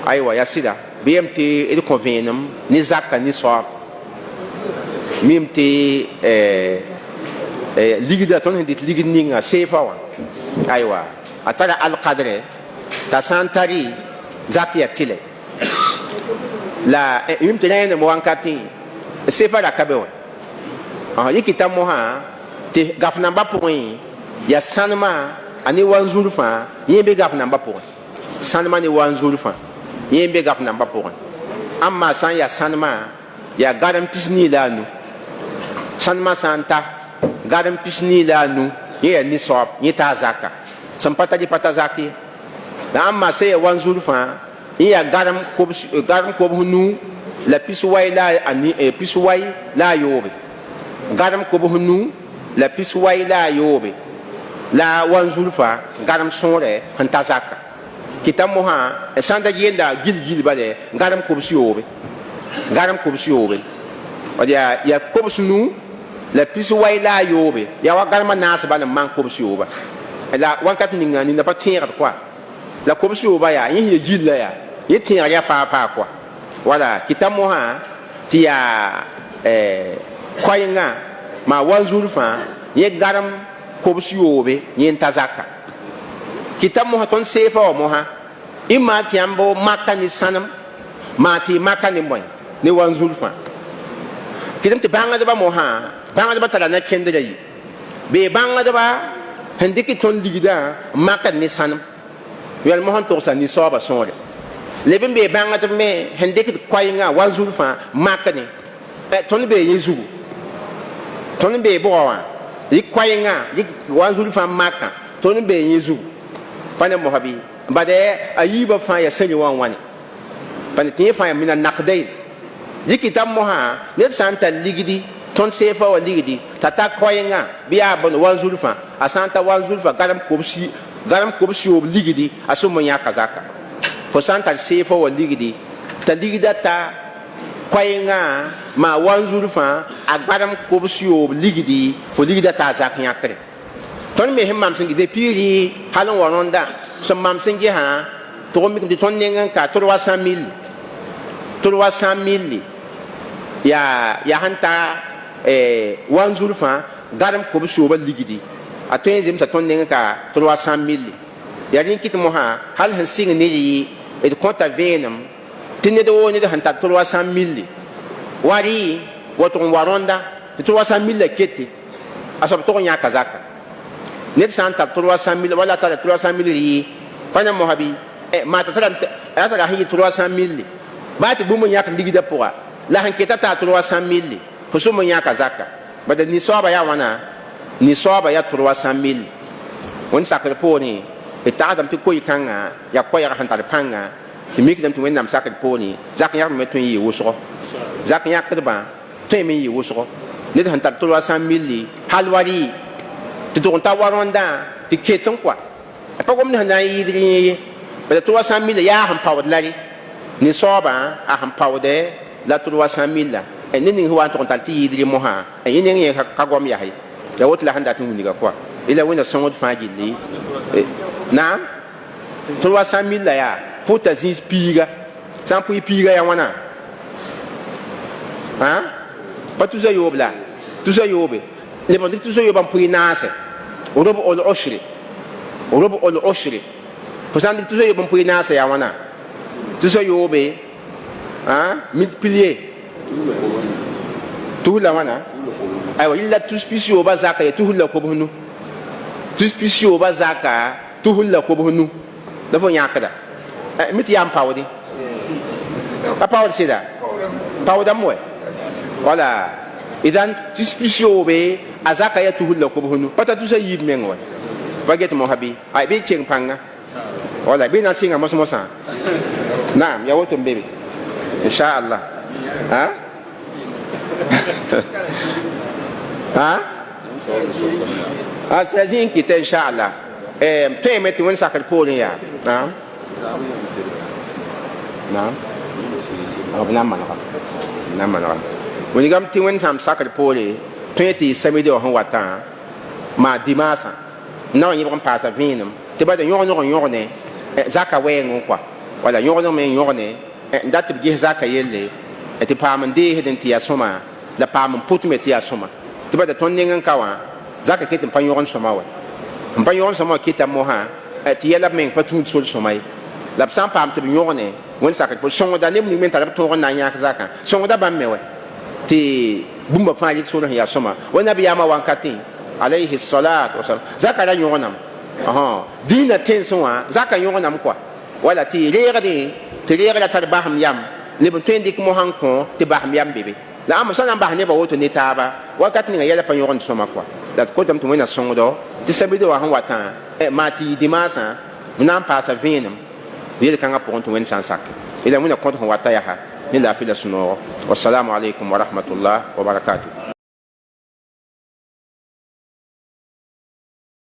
aywa ya sida biyam ti il convenum ni zakka ni so mim ti ligida ton hindit ligid ninga sefa wa aywa atara al qadre ta santari zakia tile la mim ti nayna mo wankati sefa la kabe wa yikita mo ha ti gafna ba point ya sanma ani wanzulfa yembe gafna ba point sanma ni wanzulfa yembe gafna ba point amma san ya sanma ya garam pisni la nu sanma santa garam pisni la nu ye ni sop ni ta zaka san pata di pata zaki da amma sai ya wanzulfa ya garam ko nu la piswai la ani piswai la yobe garam ko nu la piswai la yobe la wanzulfa garam sore hanta zaka kitam ha sanda yenda gil bale garam ko yobe garam ko yobe odia ya ko nu la piswai la yobe ya wa garam nas bale man ko yoba la wankat ninga ni na patir quoi la ko yoba ya yin gil la ya yitin ya fa quoi wala kitam ha ti ya koyinga ma wanzulfa ye garam kobsi yobe yen tazaka kitam mo ton sefa o mo ha imma tiambo makka ni sanam mati makka ni moy ni wanzulfa kitam te banga da ba mo ha banga da ba tala na kende yi be banga da ba handiki ton ligida makka ni sanam yal mo han to sa ni soba sonre lebin be banga da me handiki koyinga wanzulfa makka ni ton be yezu ton be bo wa yi koyinga yi wanzul fa maka ton be yezu pana mohabi bade ayiba fa ya sani wan wani pana tin fa ya mina naqdai yi kitam moha ne santa ligidi ton sefa wa ligidi tata koyinga biya bon wanzul fa asanta wanzul fa garam kubsi o ligidi asumo nya kazaka ko santa sefa wa ligidi ta ligida ta koyinga ma wanzulfa agaram kobsiyo ligidi fo ligida ta zaknya kare ton me himam singi de piri halon waronda so mam singi ha to mi de ton nengan ka 300,000 ya hanta wanzulfa garam kobsiyo ba ligidi atoy zim sa ton nengan ka 300,000 ya rin kit mo ha hal han singi ne yi e konta venam tinde do ni de hanta 300,000 wari waton waronda 300,000 kete asab to nya kazaka net santa 300,000 wala ta 300,000 ri pana mohabi ma ta ta hi 300,000 ba ti bumu nya ka ligida poa la han keta ta 300,000 ko so mo nya kazaka bada ni soba ya wana ni soba ya 300,000 won sakal po ni ta adam ti ko yikanga ya ko ya han ta panga ti mik dem ti wen nam sakal po ni zak ya me tun yi wuso zak ya kadba temi yi wuso ne han ta 300,000 halwari ti to ta waronda ti keton kwa pa gom ne han yi dri ba 300,000 ya han pawd lari ni soba a han pawde la 300,000 e ni ni huwa to ta ti yi dri mo ha e ni ni ka gom ya hay ya wot la han da tun ni ga kwa ila wona songo fa jilli na 300,000 ya puta zin piga sampu piga ya wana ha patu za yobla tu za yobe le bon tu za yoban pui nase orob ol oshri posandi tu za yoban pui nase ya wana tu za yobe ha multiplier tu la wana aywa illa tu spisio ba zaka ya tu la ko bunu tu spisio ba zaka tu la ko bunu da fo yakada miti yam pawdi pa pawdi sida pawda moy wala idan tispisio be azaka ya tuhul ko bunu pata tu sa yib mengo baget mo habi ay be cheng panga wala be na singa mos mosa naam ya woto bebe insha Allah ha ha tazin kita insha Allah payment won sakal polin ya naam naam abna manaka woni gam ti wen sam sakal poli 20 samido hon wata ma dimasa na yi bon pasa vinum ti ba de yon ne zaka wen kwa wala yõgd me yõgne dat b ges zaka yelle tɩ paam n deesd n tɩ yaa sõma la paam n pʋt me tɩ yaa sõma tɩ bada tõnd ning n ka wã zaka ket n pa yõgn sõma wa n pa yõgn sõma wã kɩta mosã tɩ yɛla b meng pa tũud sol sõma ye la b sã n paam tɩ b yõgne wẽnd sak tɩ sõngda neb ning me n tara b tõog n na n yãk zakã sõngda bãmb me wɛ tɩ bũmba fãa yik sor sẽn yaa sõma wa nabiyaamã wãnkatẽ alayhi salat wasalam zaka ra yõgnam dĩinã tẽnsẽ wã zaka yõgnam koa wala tɩ reegdẽ tɩ reegda tar basem yam leb n tõe n dɩk mosã n kõ tɩ basem yam be be la ãmb sã na n bas nebã woto ne taaba wakat ninga yɛla pa yõgend sõma koa la tɩ kotame tɩ wẽnna sõngdo tɩ sabɩd wa sẽn watã maa tɩ yɩ dimaasã b na n paasa vẽenem yel-kãngã pʋgẽ tɩ wẽnd sã n sak ila wẽnna kõt sẽn wata yaa ne laafɩ la sũ-noogo wassalamu alaikum wa rahmatullah wa barakatuh